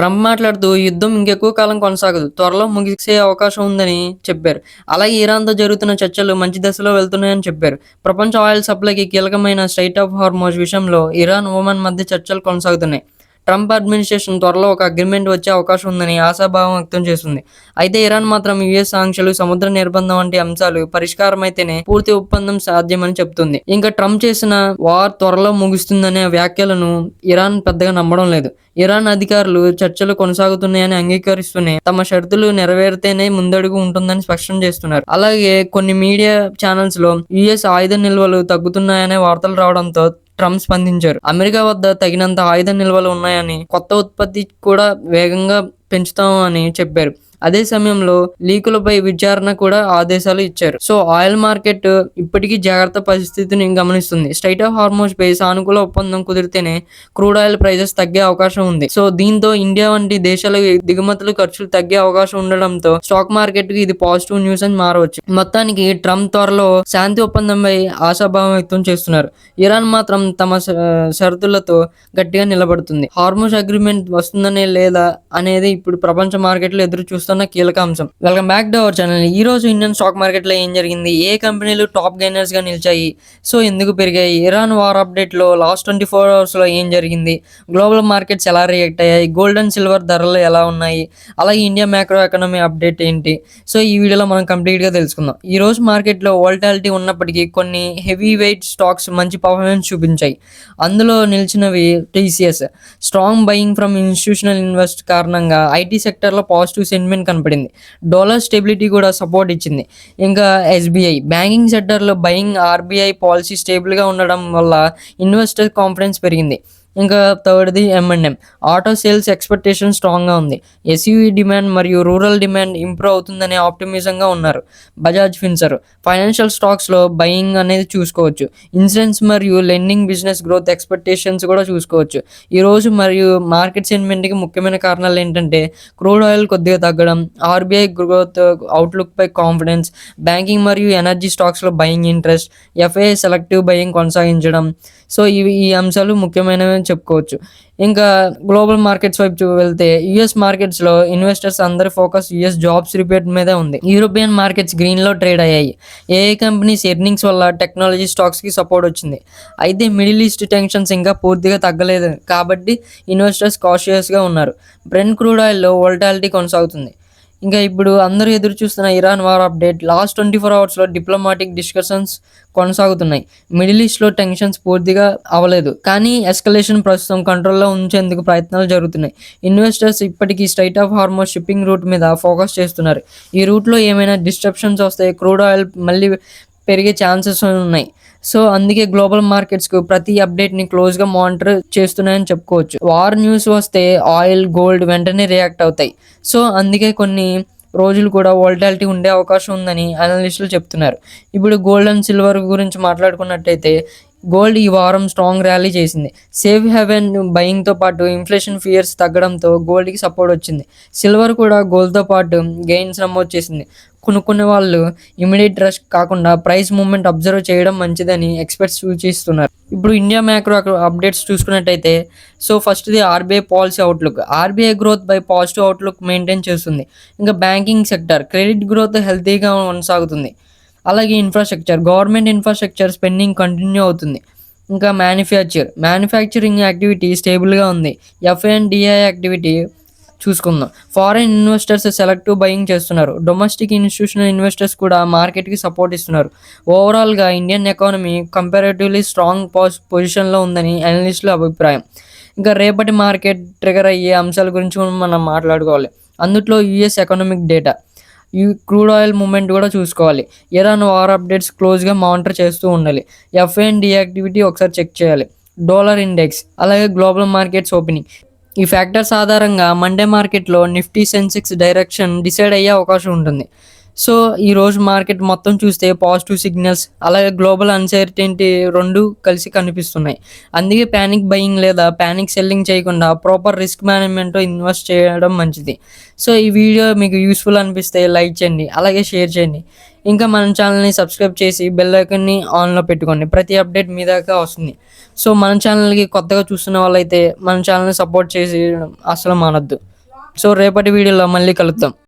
Trump మాట్లాడుతూ యుద్ధం ఇంకెక్కువ కాలం కొనసాగదు. త్వరలో ముగిసే అవకాశం ఉందని చెప్పారు. అలాగే ఇరాన్‌తో జరుగుతున్న చర్చలు మంచి దశలో వెళ్తున్నాయని చెప్పారు. ప్రపంచ ఆయిల్ సప్లైకి కీలకమైన స్ట్రెయిట్ ఆఫ్ హార్మోజ్ విషయంలో ఇరాన్, ఒమన్ మధ్య చర్చలు కొనసాగుతున్నాయి. ట్రంప్ అడ్మినిస్ట్రేషన్ త్వరలో ఒక అగ్రీమెంట్ వచ్చే అవకాశం ఉందని ఆశాభావం వ్యక్తం చేస్తుంది. అయితే ఇరాన్ మాత్రం యూఎస్ ఆంక్షలు, సముద్ర నిర్బంధం వంటి అంశాలు పరిష్కారమైతేనే పూర్తి ఒప్పందం సాధ్యమని చెబుతుంది. ఇంకా ట్రంప్ చేసిన వార్ త్వరలో ముగుస్తుందనే వ్యాఖ్యలను ఇరాన్ పెద్దగా నమ్మడం లేదు. ఇరాన్ అధికారులు చర్చలు కొనసాగుతున్నాయని అంగీకరిస్తూనే తమ షరతులు నెరవేరితేనే ముందడుగు ఉంటుందని స్పష్టం చేస్తున్నారు. అలాగే కొన్ని మీడియా ఛానల్స్ లో యుఎస్ ఆయుధ నిల్వలు తగ్గుతున్నాయనే వార్తలు రావడంతో ట్రంప్ స్పందించారు. అమెరికా వద్ద తగినంత ఆయుధ నిల్వలు ఉన్నాయని, కొత్త ఉత్పత్తి కూడా వేగంగా పెంచుతామని చెప్పారు. అదే సమయంలో లీకులపై విచారణ కూడా ఆదేశాలు ఇచ్చారు. సో ఆయిల్ మార్కెట్ ఇప్పటికీ జాగ్రత్త పరిస్థితిని గమనిస్తుంది. స్ట్రెయిట్ ఆఫ్ హార్మోజ్ పై సానుకూల ఒప్పందం కుదిరితేనే క్రూడ్ ఆయిల్ ప్రైజెస్ తగ్గే అవకాశం ఉంది. సో దీంతో ఇండియా వంటి దేశాల దిగుమతులు ఖర్చులు తగ్గే అవకాశం ఉండడంతో స్టాక్ మార్కెట్ కి ఇది పాజిటివ్ న్యూస్ అని మారవచ్చు. మొత్తానికి ట్రంప్ త్వరలో శాంతి ఒప్పందంపై ఆశాభావం వ్యక్తం చేస్తున్నారు. ఇరాన్ మాత్రం తమ షరతులతో గట్టిగా నిలబడుతుంది. హార్మోజ్ అగ్రిమెంట్ వస్తుందనే లేదా అనేది ఇప్పుడు ప్రపంచ మార్కెట్లో ఎదురు చూస్తున్న కీలక అంశం. Welcome back to our channel. ఈ రోజు ఇండియన్ స్టాక్ మార్కెట్ లో ఏం జరిగింది, ఏ కంపెనీలు టాప్ గైనర్స్ గా నిలిచాయి, సో ఎందుకు పెరిగాయి, ఇరాన్ వార్ అప్డేట్ లో లాస్ట్ 24 hours లో ఏం జరిగింది, గ్లోబల్ మార్కెట్స్ ఎలా రియాక్ట్ అయ్యాయి, గోల్డ్ అండ్ సిల్వర్ ధరలు ఎలా ఉన్నాయి, అలాగే ఇండియా మ్యాక్రో ఎకనామీ అప్డేట్ ఏంటి, సో ఈ వీడియోలో మనం కంప్లీట్ గా తెలుసుకుందాం. ఈ రోజు మార్కెట్ లో వోల్టాలిటీ ఉన్నప్పటికీ కొన్ని హెవీ వెయిట్ స్టాక్స్ మంచి పర్ఫార్మెన్స్ చూపించాయి. అందులో నిలిచినవి TCS. Strong buying from institutional invest కారణంగా ఐటీ సెక్టర్ లో పాజిటివ్ సెంటిమెంట్ కనపడింది. డాలర్ స్టెబిలిటీ కూడా సపోర్ట్ ఇచ్చింది. ఇంకా ఎస్బీఐ బ్యాంకింగ్ సెక్టర్లో బయింగ్, ఆర్బీఐ పాలసీ స్టేబుల్ గా ఉండడం వల్ల ఇన్వెస్టర్ కాన్ఫిడెన్స్ పెరిగింది. ఇంకా థర్డ్ది M&M. ఆటో సేల్స్ ఎక్స్పెక్టేషన్ స్ట్రాంగ్గా ఉంది. ఎస్యూవీ డిమాండ్ మరియు రూరల్ డిమాండ్ ఇంప్రూవ్ అవుతుందనే ఆప్టిమిజంగా ఉన్నారు. బజాజ్ ఫిన్సర్ ఫైనాన్షియల్ స్టాక్స్లో బయింగ్ అనేది చూసుకోవచ్చు. ఇన్సూరెన్స్ మరియు లెండింగ్ బిజినెస్ గ్రోత్ ఎక్స్పెక్టేషన్స్ కూడా చూసుకోవచ్చు. ఈరోజు మరియు మార్కెట్ సెంటిమెంట్కి ముఖ్యమైన కారణాలు ఏంటంటే క్రూడ్ ఆయిల్ కొద్దిగా తగ్గడం, ఆర్బీఐ గ్రోత్ అవుట్లుక్ పై కాన్ఫిడెన్స్, బ్యాంకింగ్ మరియు ఎనర్జీ స్టాక్స్లో buying interest, FII selective buying కొనసాగించడం. సో ఈ అంశాలు ముఖ్యమైనవి చెప్పుకోవచ్చు. ఇంకా గ్లోబల్ మార్కెట్స్ వైపు వెళ్తే యుఎస్ మార్కెట్స్లో ఇన్వెస్టర్స్ అందరి ఫోకస్ యుఎస్ జాబ్స్ రిపోర్ట్ మీదే ఉంది. యూరోపియన్ మార్కెట్స్ గ్రీన్లో ట్రేడ్ అయ్యాయి. ఏఐ కంపెనీస్ ఎర్నింగ్స్ వల్ల టెక్నాలజీ స్టాక్స్కి సపోర్ట్ వచ్చింది. అయితే మిడిల్ ఈస్ట్ టెన్షన్స్ ఇంకా పూర్తిగా తగ్గలేదు కాబట్టి ఇన్వెస్టర్స్ కాషియస్గా ఉన్నారు. బ్రెంట్ క్రూడ్ ఆయిల్లో వోల్టాలిటీ కొనసాగుతుంది. ఇంకా ఇప్పుడు అందరూ ఎదురు చూస్తున్న Iran war update. Last 24 hours diplomatic discussions కొనసాగుతున్నాయి. మిడిల్ ఈస్ట్లో టెన్షన్స్ పూర్తిగా అవ్వలేదు, కానీ ఎస్కలేషన్ ప్రస్తుతం కంట్రోల్లో ఉంచేందుకు ప్రయత్నాలు జరుగుతున్నాయి. ఇన్వెస్టర్స్ ఇప్పటికీ strait of Hormuz shipping route మీద ఫోకస్ చేస్తున్నారు. ఈ రూట్లో ఏమైనా డిస్ట్రప్షన్స్ వస్తే క్రూడ్ ఆయిల్ మళ్ళీ పెరిగే ఛాన్సెస్ ఉన్నాయి. సో అందుకే గ్లోబల్ మార్కెట్స్కు ప్రతి అప్డేట్ని క్లోజ్గా మానిటర్ చేస్తున్నాయని చెప్పుకోవచ్చు. వార్ న్యూస్ వస్తే ఆయిల్, గోల్డ్ వెంటనే రియాక్ట్ అవుతాయి. సో అందుకే కొన్ని రోజులు కూడా వోల్టాలిటీ ఉండే అవకాశం ఉందని అనలిస్టులు చెప్తున్నారు. ఇప్పుడు గోల్డ్ అండ్ సిల్వర్ గురించి మాట్లాడుకున్నట్టయితే గోల్డ్ ఈ వారం స్ట్రాంగ్ ర్యాలీ చేసింది. సేఫ్ హెవెన్ బయింగ్తో పాటు ఇన్ఫ్లేషన్ ఫియర్స్ తగ్గడంతో గోల్డ్కి సపోర్ట్ వచ్చింది. సిల్వర్ కూడా గోల్డ్తో పాటు గెయిన్స్ నమోదు చేసింది. కొనుక్కునే వాళ్ళు ఇమీడియట్ రష్ కాకుండా ప్రైస్ మూవ్మెంట్ అబ్జర్వ్ చేయడం మంచిదని ఎక్స్పర్ట్స్ సూచిస్తున్నారు. ఇప్పుడు ఇండియా మ్యాక్రో అప్డేట్స్ చూసుకున్నట్టయితే సో ఫస్ట్ది RBI policy outlook. RBI growth by positive outlook maintain చేస్తుంది. ఇంకా బ్యాంకింగ్ సెక్టర్ క్రెడిట్ గ్రోత్ హెల్తీగా కొనసాగుతుంది. అలాగే infrastructure, government infrastructure spending continue అవుతుంది. ఇంకా మ్యానుఫ్యాక్చరింగ్ యాక్టివిటీ స్టేబుల్గా ఉంది. ఎఫ్ఐఎన్డిఐ యాక్టివిటీ చూసుకుందాం. ఫారెన్ ఇన్వెస్టర్స్ సెలెక్టివ్ బయింగ్ చేస్తున్నారు. డొమెస్టిక్ ఇన్స్టిట్యూషనల్ ఇన్వెస్టర్స్ కూడా మార్కెట్కి సపోర్ట్ ఇస్తున్నారు. ఓవరాల్గా ఇండియన్ ఎకానమీ కంపారేటివ్లీ స్ట్రాంగ్ పొజిషన్లో ఉందని అనలిస్టుల అభిప్రాయం. ఇంకా రేపటి మార్కెట్ ట్రిగర్ అయ్యే అంశాల గురించి మనం మాట్లాడుకోవాలి. అందులో US economic data, crude oil movement కూడా చూసుకోవాలి. ఇరాన్ వార్ అప్డేట్స్ క్లోజ్గా మానిటర్ చేస్తూ ఉండాలి. ఎఫ్ఐఎన్ యాక్టివిటీ ఒకసారి చెక్ చేయాలి. డాలర్ ఇండెక్స్, అలాగే గ్లోబల్ మార్కెట్స్ ఓపెనింగ్. ఈ ఫ్యాక్టర్స్ ఆధారంగా మండే మార్కెట్లో నిఫ్టీ, సెన్సెక్స్ డైరెక్షన్ డిసైడ్ అయ్యే అవకాశం ఉంటుంది. సో ఈరోజు మార్కెట్ మొత్తం చూస్తే పాజిటివ్ సిగ్నల్స్, అలాగే గ్లోబల్ అన్సర్టెనిటీ రెండు కలిసి కనిపిస్తున్నాయి. అందుకే ప్యానిక్ బయింగ్ లేదా ప్యానిక్ సెల్లింగ్ చేయకుండా ప్రాపర్ రిస్క్ మేనేజ్మెంట్తో ఇన్వెస్ట్ చేయడం మంచిది. సో ఈ వీడియో మీకు యూస్ఫుల్ అనిపిస్తే లైక్ చేయండి, అలాగే షేర్ చేయండి. ఇంకా మన ఛానల్ని సబ్స్క్రైబ్ చేసి బెల్ ఐకాన్ని ఆన్లో పెట్టుకోండి. ప్రతి అప్డేట్ మీ దాకా వస్తుంది. సో మన ఛానల్కి కొత్తగా చూస్తున్న వాళ్ళైతే మన ఛానల్ని సపోర్ట్ చేసి అసలు మానొద్దు. సో రేపటి వీడియోలో మళ్ళీ కలుద్దాం.